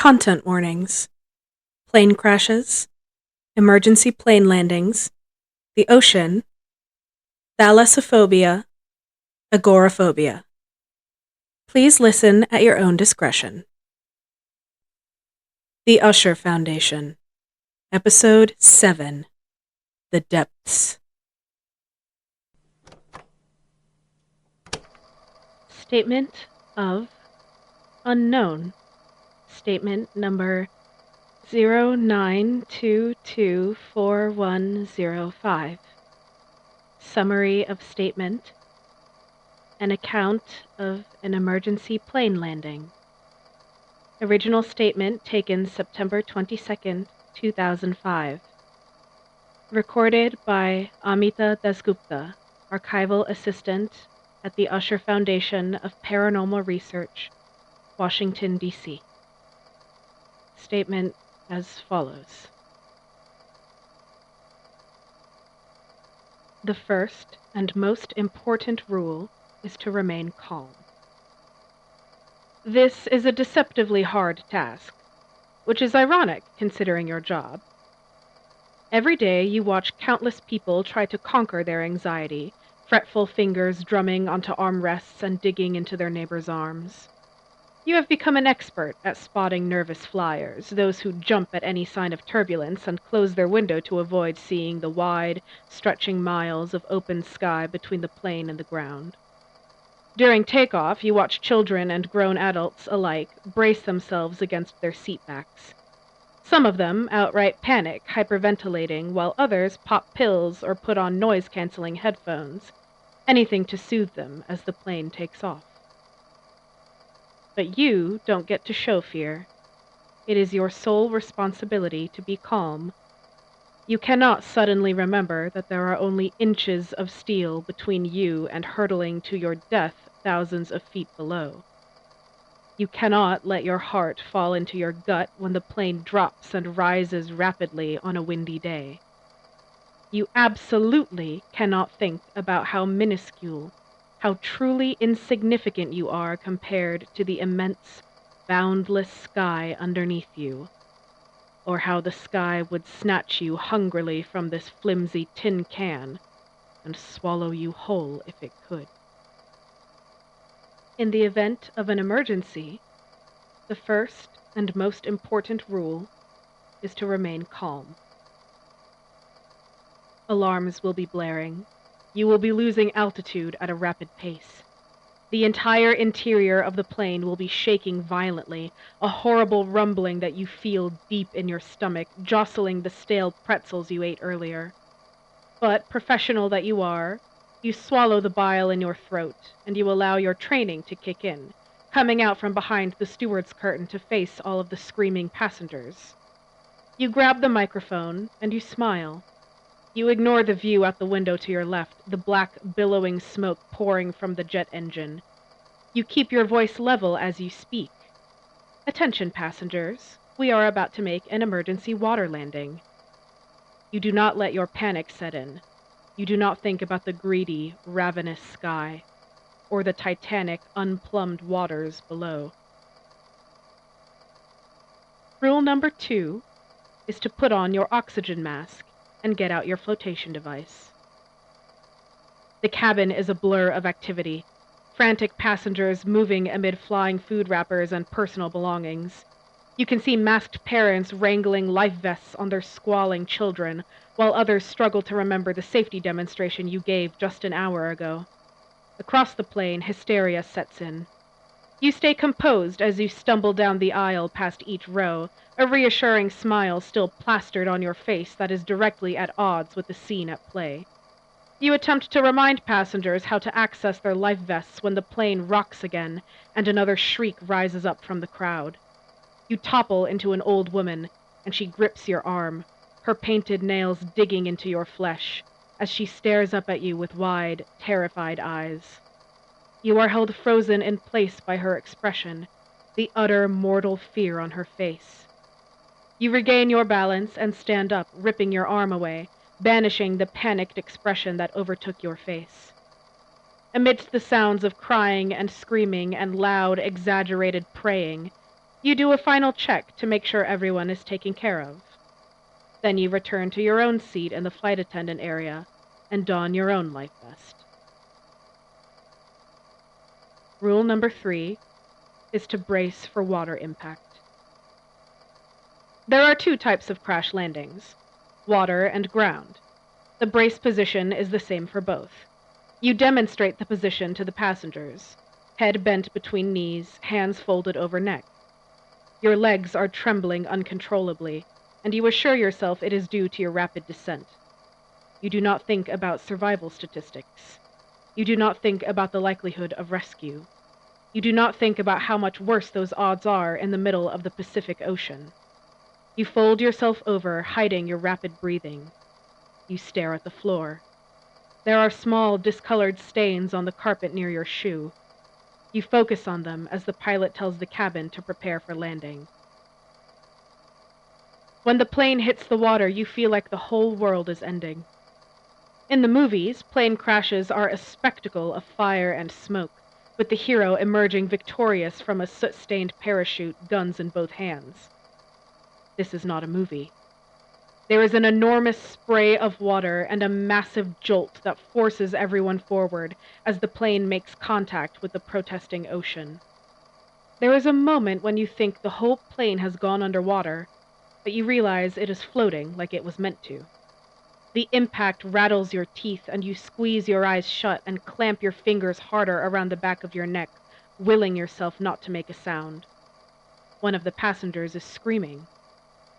Content warnings, plane crashes, emergency plane landings, the ocean, thalassophobia, agoraphobia. Please listen at your own discretion. The Usher Foundation, Episode 7, The Depths. Statement of Unknown. Statement number 09224105. Summary of statement. An account of an emergency plane landing. Original statement taken September 22nd, 2005. Recorded by Amita Dasgupta, archival assistant at the Usher Foundation of Paranormal Research, Washington, D.C. Statement as follows. The first and most important rule is to remain calm. This is a deceptively hard task, which is ironic considering your job. Every day you watch countless people try to conquer their anxiety, fretful fingers drumming onto armrests and digging into their neighbors' arms. You have become an expert at spotting nervous flyers, those who jump at any sign of turbulence and close their window to avoid seeing the wide, stretching miles of open sky between the plane and the ground. During takeoff, you watch children and grown adults alike brace themselves against their seatbacks. Some of them outright panic, hyperventilating, while others pop pills or put on noise-canceling headphones, anything to soothe them as the plane takes off. But you don't get to show fear. It is your sole responsibility to be calm. You cannot suddenly remember that there are only inches of steel between you and hurtling to your death thousands of feet below. You cannot let your heart fall into your gut when the plane drops and rises rapidly on a windy day. You absolutely cannot think about how minuscule, how truly insignificant you are compared to the immense, boundless sky underneath you, or how the sky would snatch you hungrily from this flimsy tin can and swallow you whole if it could. In the event of an emergency, the first and most important rule is to remain calm. Alarms will be blaring. You will be losing altitude at a rapid pace. The entire interior of the plane will be shaking violently, a horrible rumbling that you feel deep in your stomach, jostling the stale pretzels you ate earlier. But, professional that you are, you swallow the bile in your throat, and you allow your training to kick in, coming out from behind the steward's curtain to face all of the screaming passengers. You grab the microphone, and you smile. You ignore the view out the window to your left, the black, billowing smoke pouring from the jet engine. You keep your voice level as you speak. Attention, passengers. We are about to make an emergency water landing. You do not let your panic set in. You do not think about the greedy, ravenous sky, or the titanic, unplumbed waters below. Rule number 2 is to put on your oxygen mask and get out your flotation device. The cabin is a blur of activity, frantic passengers moving amid flying food wrappers and personal belongings. You can see masked parents wrangling life vests on their squalling children, while others struggle to remember the safety demonstration you gave just an hour ago. Across the plane, hysteria sets in. You stay composed as you stumble down the aisle past each row, a reassuring smile still plastered on your face that is directly at odds with the scene at play. You attempt to remind passengers how to access their life vests when the plane rocks again and another shriek rises up from the crowd. You topple into an old woman, and she grips your arm, her painted nails digging into your flesh, as she stares up at you with wide, terrified eyes. You are held frozen in place by her expression, the utter mortal fear on her face. You regain your balance and stand up, ripping your arm away, banishing the panicked expression that overtook your face. Amidst the sounds of crying and screaming and loud, exaggerated praying, You do a final check to make sure everyone is taken care of. Then you return to your own seat in the flight attendant area and don your own life vest. Rule number 3 is to brace for water impact. There are 2 types of crash landings, water and ground. The brace position is the same for both. You demonstrate the position to the passengers, head bent between knees, hands folded over neck. Your legs are trembling uncontrollably, and you assure yourself it is due to your rapid descent. You do not think about survival statistics. You do not think about the likelihood of rescue. You do not think about how much worse those odds are in the middle of the Pacific Ocean. You fold yourself over, hiding your rapid breathing. You stare at the floor. There are small, discolored stains on the carpet near your shoe. You focus on them as the pilot tells the cabin to prepare for landing. When the plane hits the water, you feel like the whole world is ending. In the movies, plane crashes are a spectacle of fire and smoke, with the hero emerging victorious from a soot-stained parachute, guns in both hands. This is not a movie. There is an enormous spray of water and a massive jolt that forces everyone forward as the plane makes contact with the protesting ocean. There is a moment when you think the whole plane has gone underwater, but you realize it is floating like it was meant to. The impact rattles your teeth and you squeeze your eyes shut and clamp your fingers harder around the back of your neck, willing yourself not to make a sound. One of the passengers is screaming.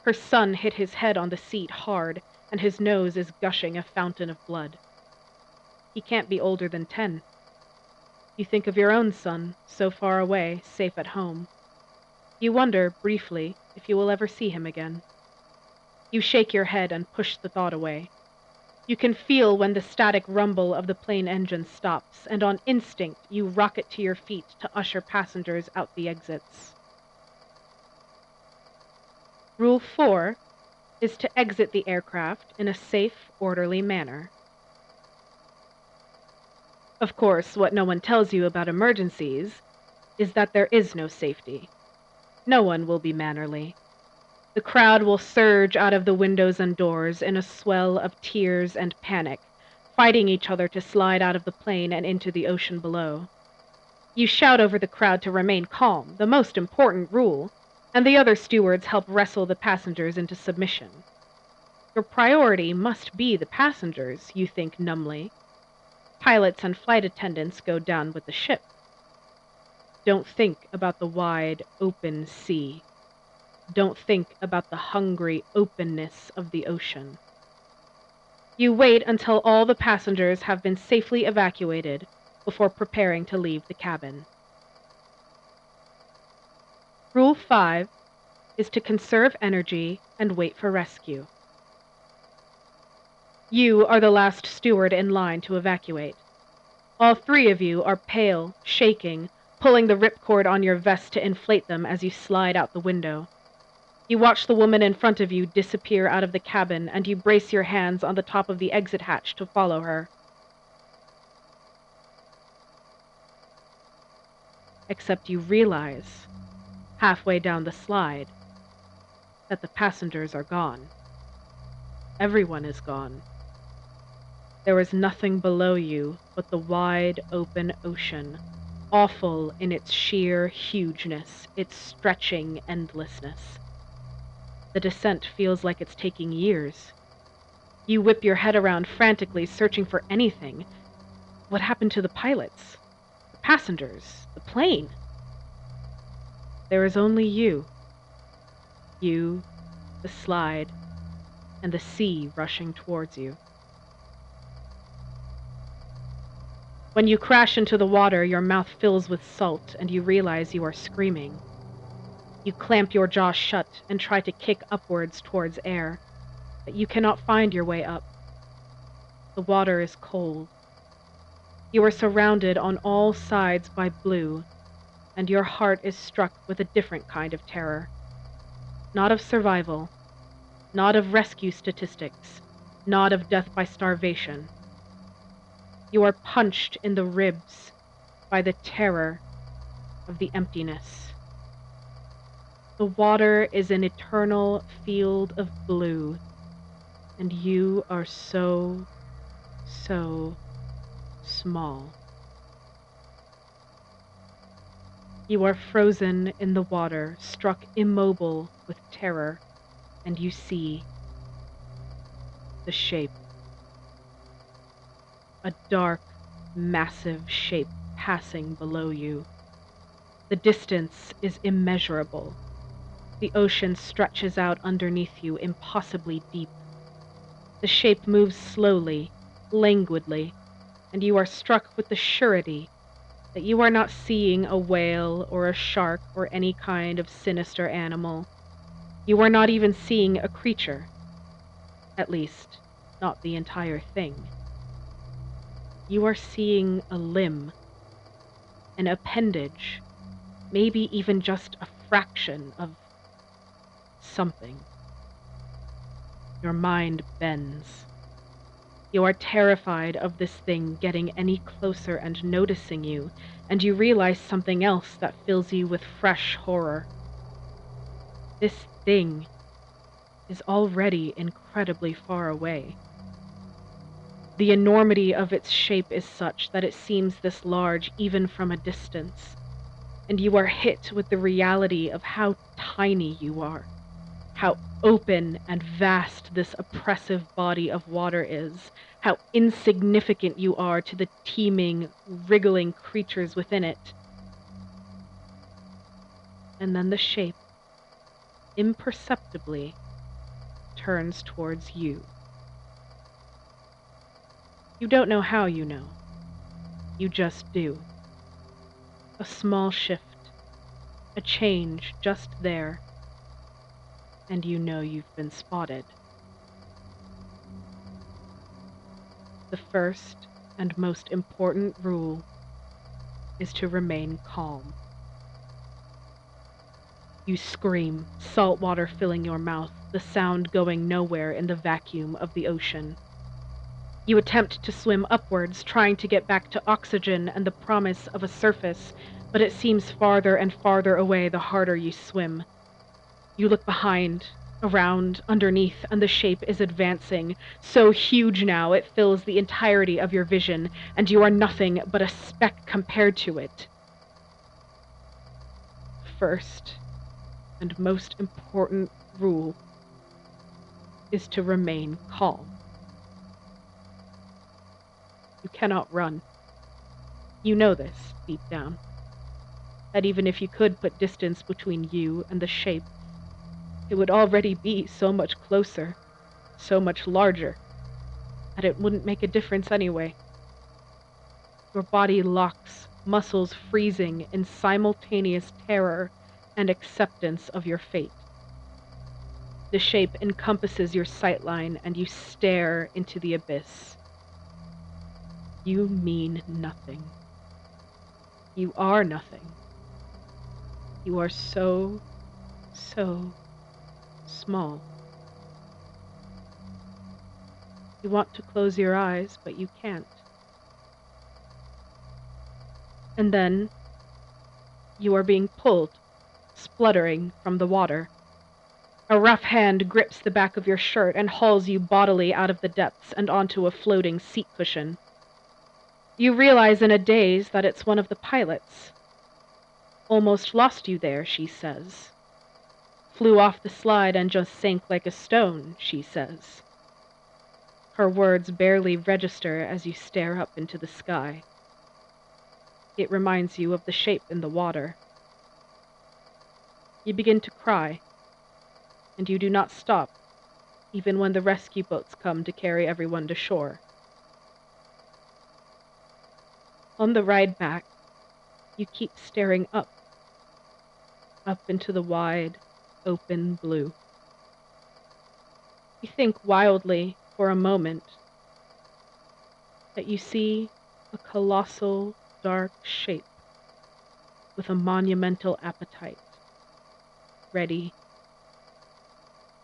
Her son hit his head on the seat hard, and his nose is gushing a fountain of blood. He can't be older than 10. You think of your own son, so far away, safe at home. You wonder, briefly, if you will ever see him again. You shake your head and push the thought away. You can feel when the static rumble of the plane engine stops, and on instinct you rocket to your feet to usher passengers out the exits. Rule 4 is to exit the aircraft in a safe, orderly manner. Of course, what no one tells you about emergencies is that there is no safety. No one will be mannerly. The crowd will surge out of the windows and doors in a swell of tears and panic, fighting each other to slide out of the plane and into the ocean below. You shout over the crowd to remain calm, the most important rule, and the other stewards help wrestle the passengers into submission. Your priority must be the passengers, you think numbly. Pilots and flight attendants go down with the ship. Don't think about the wide, open sea. Don't think about the hungry openness of the ocean. You wait until all the passengers have been safely evacuated before preparing to leave the cabin. Rule 5 is to conserve energy and wait for rescue. You are the last steward in line to evacuate. All 3 of you are pale, shaking, pulling the ripcord on your vest to inflate them as you slide out the window. You watch the woman in front of you disappear out of the cabin, and you brace your hands on the top of the exit hatch to follow her. Except you realize, halfway down the slide, that the passengers are gone. Everyone is gone. There is nothing below you but the wide, open ocean, awful in its sheer hugeness, its stretching endlessness. The descent feels like it's taking years. You whip your head around frantically, searching for anything. What happened to the pilots? The passengers? The plane? There is only you. You, the slide, and the sea rushing towards you. When you crash into the water, your mouth fills with salt, and you realize you are screaming. You clamp your jaw shut and try to kick upwards towards air, but you cannot find your way up. The water is cold. You are surrounded on all sides by blue, and your heart is struck with a different kind of terror. Not of survival, not of rescue statistics, not of death by starvation. You are punched in the ribs by the terror of the emptiness. The water is an eternal field of blue, and you are so, so small. You are frozen in the water, struck immobile with terror, and you see the shape. A dark, massive shape passing below you. The distance is immeasurable. The ocean stretches out underneath you, impossibly deep. The shape moves slowly, languidly, and you are struck with the surety that you are not seeing a whale or a shark or any kind of sinister animal. You are not even seeing a creature. At least, not the entire thing. You are seeing a limb, an appendage, maybe even just a fraction of something. Your mind bends. You are terrified of this thing getting any closer and noticing you, and you realize something else that fills you with fresh horror. This thing is already incredibly far away. The enormity of its shape is such that it seems this large even from a distance, and you are hit with the reality of how tiny you are, how open and vast this oppressive body of water is, how insignificant you are to the teeming, wriggling creatures within it. And then the shape, imperceptibly, turns towards you. You don't know how you know. You just do. A small shift, a change just there, and you know you've been spotted. The first and most important rule is to remain calm. You scream, salt water filling your mouth, the sound going nowhere in the vacuum of the ocean. You attempt to swim upwards, trying to get back to oxygen and the promise of a surface, but it seems farther and farther away the harder you swim. You look behind, around, underneath, and the shape is advancing, so huge now it fills the entirety of your vision, and you are nothing but a speck compared to it. First and most important rule is to remain calm. You cannot run. You know this, deep down. That even if you could put distance between you and the shape, it would already be so much closer, so much larger, that it wouldn't make a difference anyway. Your body locks, muscles freezing in simultaneous terror and acceptance of your fate. The shape encompasses your sightline, and you stare into the abyss. You mean nothing. You are nothing. You are so, so small. You want to close your eyes, but you can't. And then you are being pulled, spluttering from the water. A rough hand grips the back of your shirt and hauls you bodily out of the depths and onto a floating seat cushion. You realize in a daze that it's one of the pilots. Almost lost you there, she says. Flew off the slide and just sank like a stone, she says. Her words barely register as you stare up into the sky. It reminds you of the shape in the water. You begin to cry, and you do not stop, even when the rescue boats come to carry everyone to shore. On the ride back, you keep staring up into the wide, open blue. You think wildly for a moment that you see a colossal, dark shape with a monumental appetite, ready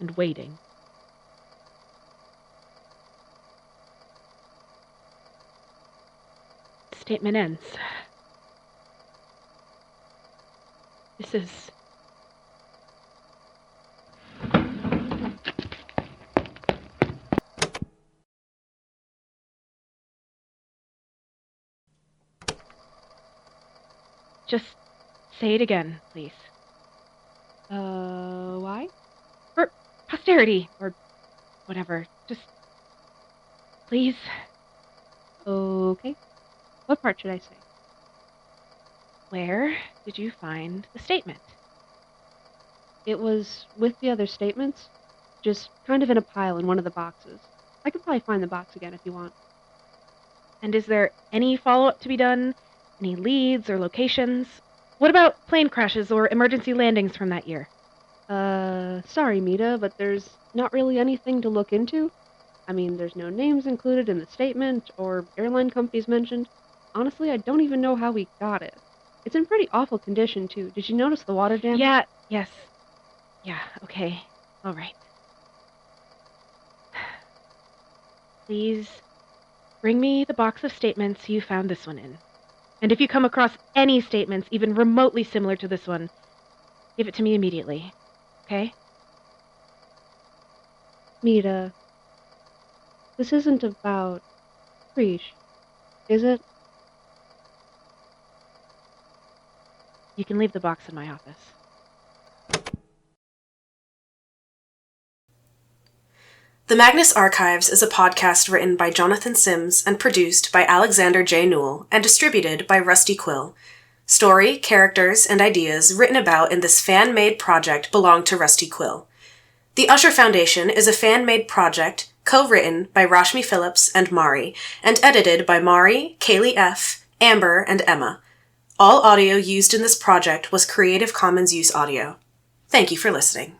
and waiting. Statement ends. This is Just say it again, please. Why? For posterity, or whatever. Just... please. Okay. What part should I say? Where did you find the statement? It was with the other statements, just kind of in a pile in one of the boxes. I could probably find the box again if you want. And is there any follow-up to be done? Any leads or locations? What about plane crashes or emergency landings from that year? Sorry, Mita, but there's not really anything to look into. I mean, there's no names included in the statement or airline companies mentioned. Honestly, I don't even know how we got it. It's in pretty awful condition, too. Did you notice the water damage? Yes. Yeah, okay. All right. Please bring me the box of statements you found this one in. And if you come across any statements even remotely similar to this one, give it to me immediately. Okay? Mita, this isn't about Krish, is it? You can leave the box in my office. The Magnus Archives is a podcast written by Jonathan Sims and produced by Alexander J. Newall and distributed by Rusty Quill. Story, characters, and ideas written about in this fan-made project belong to Rusty Quill. The Usher Foundation is a fan-made project co-written by Rashmi Phillips and Mari and edited by Mari, Kaylee F, Amber, and Emma. All audio used in this project was Creative Commons Use Audio. Thank you for listening.